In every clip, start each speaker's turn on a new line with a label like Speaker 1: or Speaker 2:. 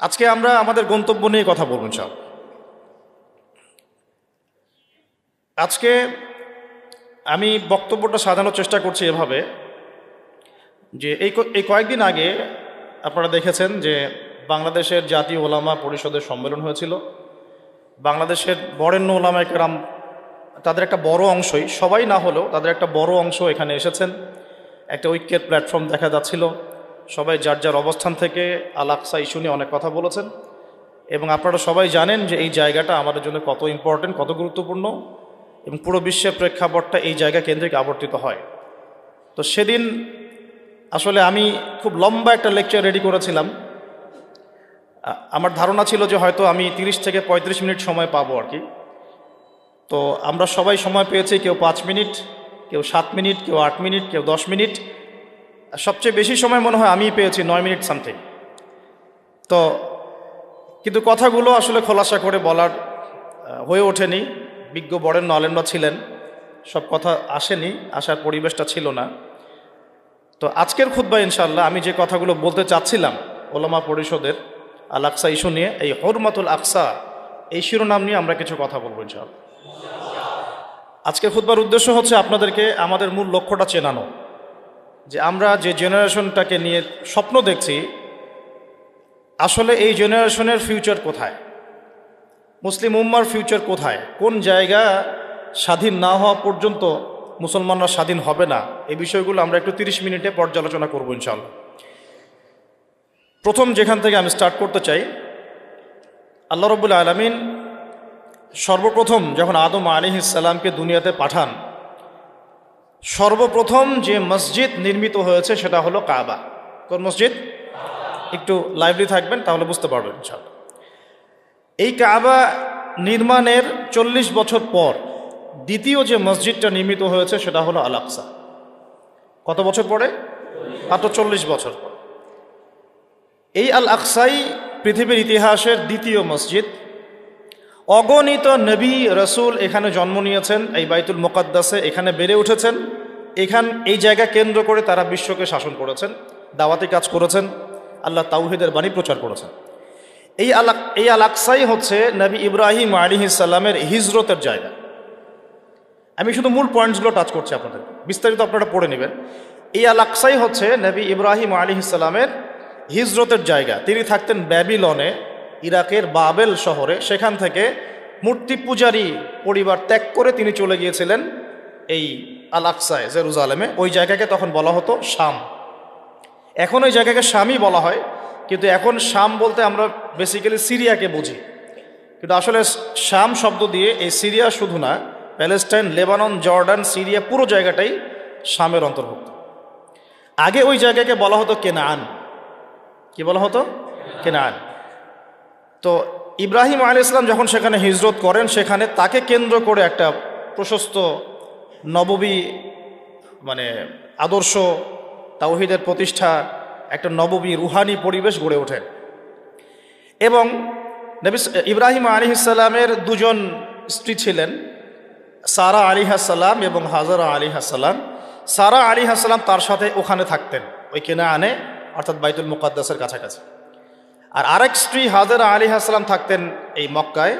Speaker 1: আজকে আমরা আমাদের গন্তব্য নিয়ে কথা বলবো সব। আজকে আমি বক্তব্যটা সাজানোর চেষ্টা করছি এভাবে যে এই কয়েকদিন আগে আপনারা দেখেছেন যে বাংলাদেশের জাতীয় ওলামা পরিষদের সম্মেলন হয়েছিল। বাংলাদেশের বরেণ্য ওলামায়ে কেরাম তাদের একটা বড় অংশই, সবাই না হলেও তাদের একটা বড় অংশ এখানে এসেছেন। একটা ঐক্যের প্ল্যাটফর্ম দেখা যাচ্ছিল। সবাই যার যার অবস্থান থেকে আল আকসা ইস্যু নিয়ে অনেক কথা বলেছেন এবং আপনারা সবাই জানেন যে এই জায়গাটা আমাদের জন্য কত ইম্পর্টেন্ট, কত গুরুত্বপূর্ণ এবং পুরো বিশ্বের প্রেক্ষাপটটা এই জায়গা কেন্দ্রিক আবর্তিত হয়। তো সেদিন আসলে আমি খুব লম্বা একটা লেকচার রেডি করেছিলাম। আমার ধারণা ছিল যে হয়তো আমি 30 থেকে 35 মিনিট সময় পাবো আর কি। তো আমরা সবাই সময় পেয়েছি, কেউ 5 মিনিট, কেউ 7 মিনিট, কেউ 8 মিনিট, কেউ 10 মিনিট। সবচেয়ে বেশি সময় মনে হয় আমিই পেয়েছি, 9 মিনিট সামথিং। তো কিন্তু কথাগুলো আসলে খোলাসা করে বলার হয়ে ওঠেনি। বিজ্ঞ বরেণ্য আলেমরা ছিলেন, সব কথা আসেনি, আসার পরিবেশটা ছিল না। তো আজকের খুতবা ইনশাআল্লাহ আমি যে কথাগুলো বলতে চাচ্ছিলাম ওলামা পরিষদের আল আকসা ইস্যু নিয়ে, এই হুরমাতুল আকসা এই শিরোনাম নিয়ে আমরা কিছু কথা বলবো ইনশাআল্লাহ। আজকের খুতবার উদ্দেশ্য হচ্ছে আপনাদেরকে আমাদের মূল লক্ষ্যটা চেনানো, যে আমরা যে জেনারেশনটাকে নিয়ে স্বপ্ন দেখছি আসলে এই জেনারেশনের ফিউচার কোথায়, মুসলিম উম্মার ফিউচার কোথায়, কোন জায়গা স্বাধীন না হওয়া পর্যন্ত মুসলমানরা স্বাধীন হবে না, এই বিষয়গুলো আমরা একটু 30 মিনিটে পর্যালোচনা করবো ইনশাআল্লাহ। প্রথম যেখান থেকে আমি স্টার্ট করতে চাই, আল্লাহ রাব্বুল আলামিন সর্বপ্রথম যখন আদম আলাইহিস সালামকে দুনিয়াতে পাঠান, সর্বপ্রথম যে মসজিদ নির্মিত হয়েছে সেটা হলো কাবা। কোন মসজিদ? একটু লাইভলি থাকবেন তাহলে বুঝতে পারবেন ইনশাআল্লাহ। এই কাবা নির্মাণের 40 বছর পর দ্বিতীয় যে মসজিদটা নির্মিত হয়েছে সেটা হলো আল আকসা। কত বছর পরে? মাত্র 40 বছর পর। এই আল আকসাই পৃথিবীর ইতিহাসের দ্বিতীয় মসজিদ। অগণিত নবী রসুল এখানে জন্ম নিয়েছেন, এই বাইতুল মুকাদ্দাসে এখানে বেড়ে উঠেছেন। এই জায়গা কেন্দ্র করে তারা বিশ্বকে শাসন করেছেন, দাওয়াতি কাজ করেছেন, আল্লাহ তাওহীদের বাণী প্রচার করেছেন। এই আল আকসাই হচ্ছে নবী ইব্রাহিম আলাইহিস সালামের হিজরতের জায়গা। আমি শুধু মূল পয়েন্টসগুলো টাচ করছি আপনাদের, বিস্তারিত আপনারা পড়ে নেবেন। এই আল আকসাই হচ্ছে নবী ইব্রাহিম আলাইহিস সালামের হিজরতের জায়গা। তিনি থাকতেন ব্যাবিলনে, ইরাকের বাবেল শহরে। সেখান থেকে মূর্তি পূজারী পরিবার ত্যাগ করে তিনি চলে গিয়েছিলেন এই আল আকসায়, জেরুজালেমে। ওই জায়গাকে তখন বলা হতো শাম। এখন ওই জায়গাকে শামই বলা হয়, কিন্তু এখন শাম বলতে আমরা বেসিক্যালি সিরিয়াকে বুঝি, কিন্তু আসলে শাম শব্দ দিয়ে এই সিরিয়া শুধু না, প্যালেস্টাইন, লেবানন, জর্ডান, সিরিয়া পুরো জায়গাটাই শামের অন্তর্ভুক্ত। আগে ওই জায়গাকে বলা হতো কেনান। কি বলা হতো? কেনান। তো ইব্রাহিম আলাইহিস সালাম যখন সেখানে হিজরত করেন, সেখানে তাকে কেন্দ্র করে একটা প্রশস্ত নববী আদর্শ, তাওহীদের প্রতিষ্ঠা, একটা নববী রুহানি পরিবেশ গড়ে ওঠে। এবং নবী ইব্রাহিম আলাইহিস সালামের দুজন স্ত্রী ছিলেন, সারা আলাইহিস সালাম এবং হাজারা আলাইহিস সালাম। সারা আলাইহিস সালাম তার সাথে ওখানে থাকতেন, ওই কেনানে, অর্থাৎ বাইতুল মুকাদ্দাসের কাছাকাছি। আর আরেক স্ত্রী হাজারা আলাইহিস সালাম থাকতেন এই মক্কায়,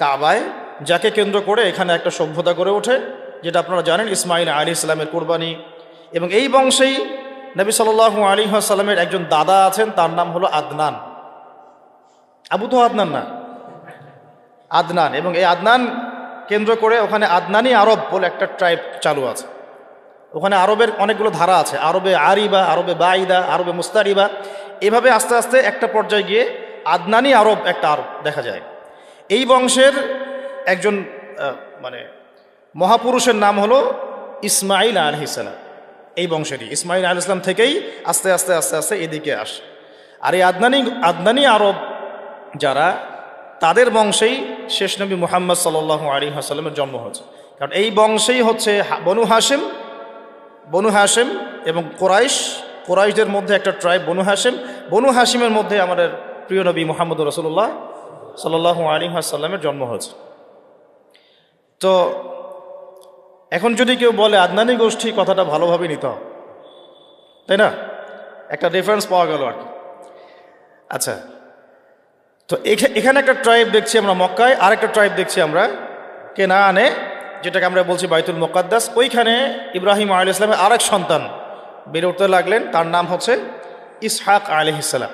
Speaker 1: কাবায়, যাকে কেন্দ্র করে এখানে একটা সভ্যতা গড়ে ওঠে, যেটা আপনারা জানেন ইসমাইল আলাইহিস সালামের কোরবানি। এবং এই বংশেই নবী সাল্লাল্লাহু আলাইহি ওয়াসাল্লামের একজন দাদা আছেন, তার নাম হলো আদনান। আবু তো আদনান না, আদনান। এবং এই আদনান কেন্দ্র করে ওখানে আদনানি আরব বলে একটা ট্রাইব চালু আছে। ওখানে আরবের অনেকগুলো ধারা আছে, আরবে আরিবা, আরবে বাইদা, আরবে মুস্তারিবা। এভাবে আস্তে আস্তে একটা পর্যায়ে গিয়ে আদনানি আরব একটা আরব দেখা যায়। এই বংশের একজন মহাপুরুষের নাম হলো ইসমাইল আলাইহিস সালাম। এই বংশেরই ইসমাইল আলাইহিস সালাম থেকেই আস্তে আস্তে আস্তে আস্তে এদিকে আসে। আর এই আদনানি আরব যারা, তাদের বংশেই শেষ নবী মুহাম্মদ সাল্লাল্লাহু আলাইহি ওয়াসাল্লামের জন্ম হয়েছে। কারণ এই বংশেই হচ্ছে বনু হাশেম এবং কোরাইশদের মধ্যে একটা ট্রাইব বনু হাশিমের মধ্যে আমাদের প্রিয় নবী মুহাম্মদ রাসূলুল্লাহ সাল্লাল্লাহু আলাইহি ওয়াসাল্লামের জন্ম হয়েছে। তো এখন যদি কেউ বলে আদনানি গোষ্ঠী, কথাটা ভালোভাবে নিতে হবে, তাই না? একটা রেফারেন্স পাওয়া গেল আর কি। আচ্ছা, তো এখানে একটা ট্রাইব দেখছি আমরা মক্কায়, আরেকটা ট্রাইব দেখছি আমরা কেনানে, যেটাকে আমরা বলছি বাইতুল মুকাদ্দাস। ওইখানে ইব্রাহিম আলাইহিস সালামের আরেক সন্তান বেড়ে উঠতে লাগলেন, তার নাম হচ্ছে ইসহাক আলাইহিস সালাম।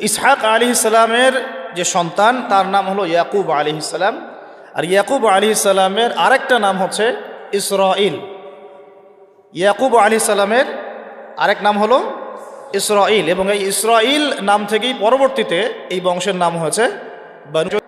Speaker 1: ইসহাক আলাইহিস সালামের যে সন্তান তার নাম হলো ইয়াকুব আলাইহিস সালাম, আর ইয়াকুব আলাইহিস সালামের আরেকটা নাম হচ্ছে ইসরাইল। ইয়াকুব আলাইহিস সালামের আরেক নাম হলো ইসরাইল, এবং এই ইসরাইল নাম থেকেই পরবর্তীতে এই বংশের নাম হয়েছে বনু